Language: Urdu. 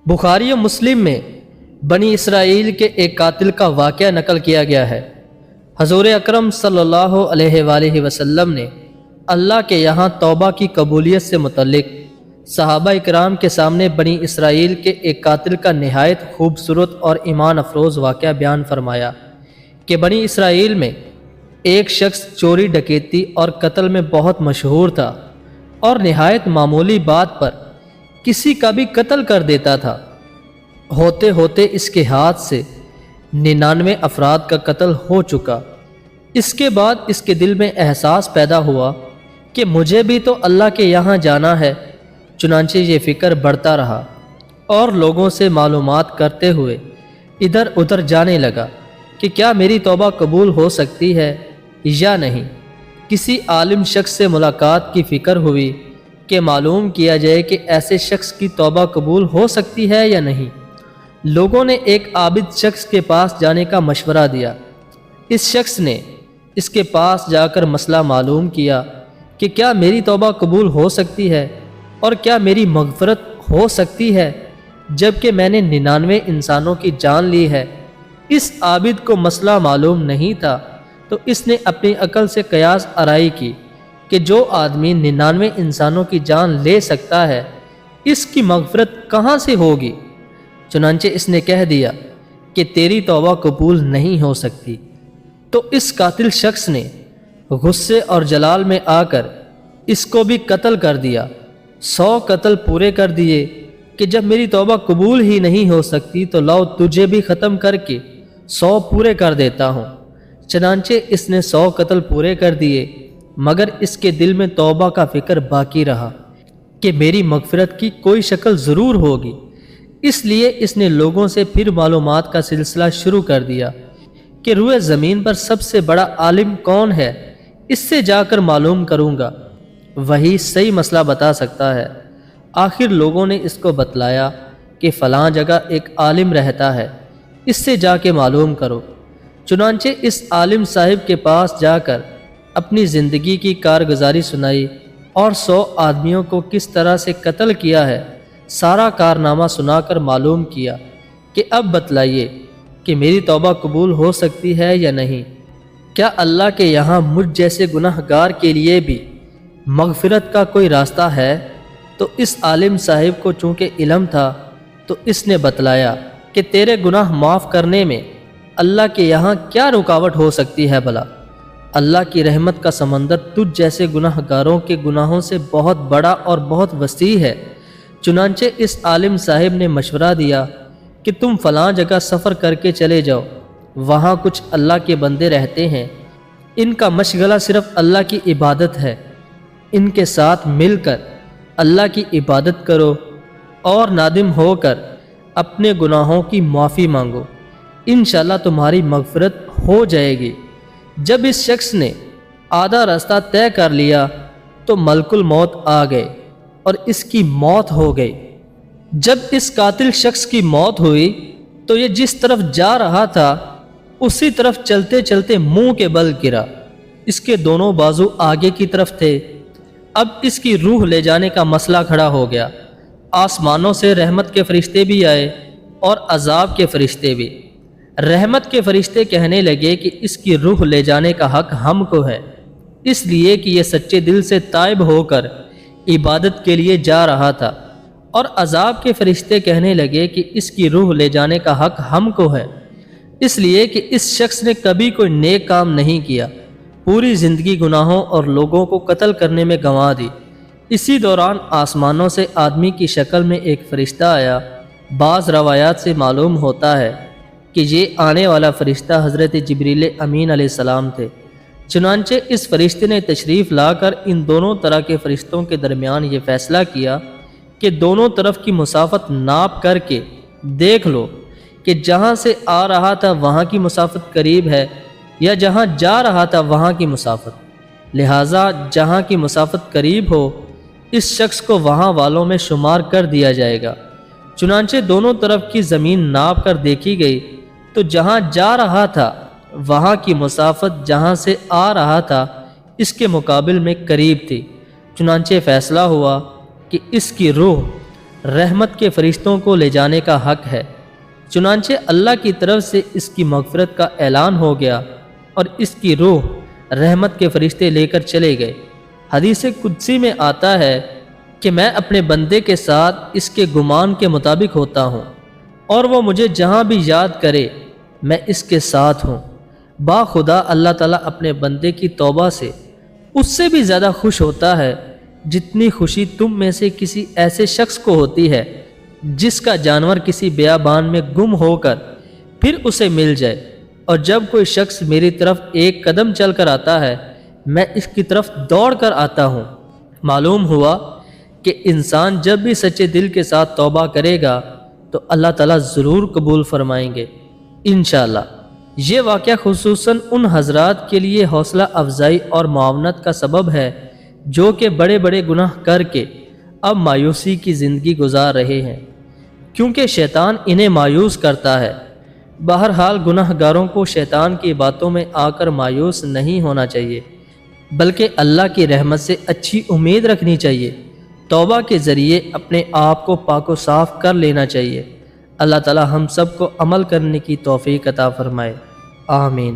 بخاری و مسلم میں بنی اسرائیل کے ایک قاتل کا واقعہ نقل کیا گیا ہے۔ حضور اکرم صلی اللہ علیہ وآلہ وسلم نے اللہ کے یہاں توبہ کی قبولیت سے متعلق صحابہ اکرام کے سامنے بنی اسرائیل کے ایک قاتل کا نہایت خوبصورت اور ایمان افروز واقعہ بیان فرمایا کہ بنی اسرائیل میں ایک شخص چوری ڈکیتی اور قتل میں بہت مشہور تھا اور نہایت معمولی بات پر کسی کا بھی قتل کر دیتا تھا۔ ہوتے ہوتے اس کے ہاتھ سے 99 افراد کا قتل ہو چکا۔ اس کے بعد اس کے دل میں احساس پیدا ہوا کہ مجھے بھی تو اللہ کے یہاں جانا ہے۔ چنانچہ یہ فکر بڑھتا رہا اور لوگوں سے معلومات کرتے ہوئے ادھر ادھر جانے لگا کہ کیا میری توبہ قبول ہو سکتی ہے یا نہیں۔ کسی عالم شخص سے ملاقات کی فکر ہوئی کہ معلوم کیا جائے کہ ایسے شخص کی توبہ قبول ہو سکتی ہے یا نہیں۔ لوگوں نے ایک عابد شخص کے پاس جانے کا مشورہ دیا۔ اس شخص نے اس کے پاس جا کر مسئلہ معلوم کیا کہ کیا میری توبہ قبول ہو سکتی ہے اور کیا میری مغفرت ہو سکتی ہے جبکہ میں نے 99 انسانوں کی جان لی ہے۔ اس عابد کو مسئلہ معلوم نہیں تھا تو اس نے اپنی عقل سے قیاس آرائی کی کہ جو آدمی 99 انسانوں کی جان لے سکتا ہے اس کی مغفرت کہاں سے ہوگی۔ چنانچہ اس نے کہہ دیا کہ تیری توبہ قبول نہیں ہو سکتی۔ تو اس قاتل شخص نے غصے اور جلال میں آ کر اس کو بھی قتل کر دیا۔ 100 قتل پورے کر دیے کہ جب میری توبہ قبول ہی نہیں ہو سکتی تو لاؤ تجھے بھی ختم کر کے 100 پورے کر دیتا ہوں۔ چنانچہ اس نے 100 قتل پورے کر دیے، مگر اس کے دل میں توبہ کا فکر باقی رہا کہ میری مغفرت کی کوئی شکل ضرور ہوگی۔ اس لیے اس نے لوگوں سے پھر معلومات کا سلسلہ شروع کر دیا کہ روئے زمین پر سب سے بڑا عالم کون ہے، اس سے جا کر معلوم کروں گا، وہی صحیح مسئلہ بتا سکتا ہے۔ آخر لوگوں نے اس کو بتلایا کہ فلاں جگہ ایک عالم رہتا ہے، اس سے جا کے معلوم کرو۔ چنانچہ اس عالم صاحب کے پاس جا کر اپنی زندگی کی کارگزاری سنائی اور 100 آدمیوں کو کس طرح سے قتل کیا ہے سارا کارنامہ سنا کر معلوم کیا کہ اب بتلائیے کہ میری توبہ قبول ہو سکتی ہے یا نہیں۔ کیا اللہ کے یہاں مجھ جیسے گناہ گار کے لیے بھی مغفرت کا کوئی راستہ ہے؟ تو اس عالم صاحب کو چونکہ علم تھا تو اس نے بتلایا کہ تیرے گناہ معاف کرنے میں اللہ کے یہاں کیا رکاوٹ ہو سکتی ہے بھلا؟ اللہ کی رحمت کا سمندر تجھ جیسے گناہ گاروں کے گناہوں سے بہت بڑا اور بہت وسیع ہے۔ چنانچہ اس عالم صاحب نے مشورہ دیا کہ تم فلاں جگہ سفر کر کے چلے جاؤ، وہاں کچھ اللہ کے بندے رہتے ہیں، ان کا مشغلہ صرف اللہ کی عبادت ہے، ان کے ساتھ مل کر اللہ کی عبادت کرو اور نادم ہو کر اپنے گناہوں کی معافی مانگو، انشاءاللہ تمہاری مغفرت ہو جائے گی۔ جب اس شخص نے آدھا راستہ طے کر لیا تو ملک الموت آ گئے اور اس کی موت ہو گئی۔ جب اس قاتل شخص کی موت ہوئی تو یہ جس طرف جا رہا تھا اسی طرف چلتے چلتے منہ کے بل گرا۔ اس کے دونوں بازو آگے کی طرف تھے۔ اب اس کی روح لے جانے کا مسئلہ کھڑا ہو گیا۔ آسمانوں سے رحمت کے فرشتے بھی آئے اور عذاب کے فرشتے بھی۔ رحمت کے فرشتے کہنے لگے کہ اس کی روح لے جانے کا حق ہم کو ہے، اس لیے کہ یہ سچے دل سے تائب ہو کر عبادت کے لیے جا رہا تھا۔ اور عذاب کے فرشتے کہنے لگے کہ اس کی روح لے جانے کا حق ہم کو ہے، اس لیے کہ اس شخص نے کبھی کوئی نیک کام نہیں کیا، پوری زندگی گناہوں اور لوگوں کو قتل کرنے میں گنوا دی۔ اسی دوران آسمانوں سے آدمی کی شکل میں ایک فرشتہ آیا۔ بعض روایات سے معلوم ہوتا ہے کہ یہ آنے والا فرشتہ حضرت جبریل امین علیہ السلام تھے۔ چنانچہ اس فرشتے نے تشریف لا کر ان دونوں طرح کے فرشتوں کے درمیان یہ فیصلہ کیا کہ دونوں طرف کی مسافت ناپ کر کے دیکھ لو کہ جہاں سے آ رہا تھا وہاں کی مسافت قریب ہے یا جہاں جا رہا تھا وہاں کی مسافت، لہٰذا جہاں کی مسافت قریب ہو اس شخص کو وہاں والوں میں شمار کر دیا جائے گا۔ چنانچہ دونوں طرف کی زمین ناپ کر دیکھی گئی تو جہاں جا رہا تھا وہاں کی مسافت جہاں سے آ رہا تھا اس کے مقابل میں قریب تھی۔ چنانچہ فیصلہ ہوا کہ اس کی روح رحمت کے فرشتوں کو لے جانے کا حق ہے۔ چنانچہ اللہ کی طرف سے اس کی مغفرت کا اعلان ہو گیا اور اس کی روح رحمت کے فرشتے لے کر چلے گئے۔ حدیث قدسی میں آتا ہے کہ میں اپنے بندے کے ساتھ اس کے گمان کے مطابق ہوتا ہوں، اور وہ مجھے جہاں بھی یاد کرے میں اس کے ساتھ ہوں۔ باخدا اللہ تعالیٰ اپنے بندے کی توبہ سے اس سے بھی زیادہ خوش ہوتا ہے جتنی خوشی تم میں سے کسی ایسے شخص کو ہوتی ہے جس کا جانور کسی بیابان میں گم ہو کر پھر اسے مل جائے، اور جب کوئی شخص میری طرف ایک قدم چل کر آتا ہے میں اس کی طرف دوڑ کر آتا ہوں۔ معلوم ہوا کہ انسان جب بھی سچے دل کے ساتھ توبہ کرے گا تو اللہ تعالیٰ ضرور قبول فرمائیں گے انشاءاللہ۔ یہ واقعہ خصوصاً ان حضرات کے لیے حوصلہ افزائی اور معاونت کا سبب ہے جو کہ بڑے بڑے گناہ کر کے اب مایوسی کی زندگی گزار رہے ہیں، کیونکہ شیطان انہیں مایوس کرتا ہے۔ بہرحال گناہ گاروں کو شیطان کی باتوں میں آ کر مایوس نہیں ہونا چاہیے، بلکہ اللہ کی رحمت سے اچھی امید رکھنی چاہیے۔ توبہ کے ذریعے اپنے آپ کو پاک و صاف کر لینا چاہیے۔ اللہ تعالی ہم سب کو عمل کرنے کی توفیق عطا فرمائے، آمین۔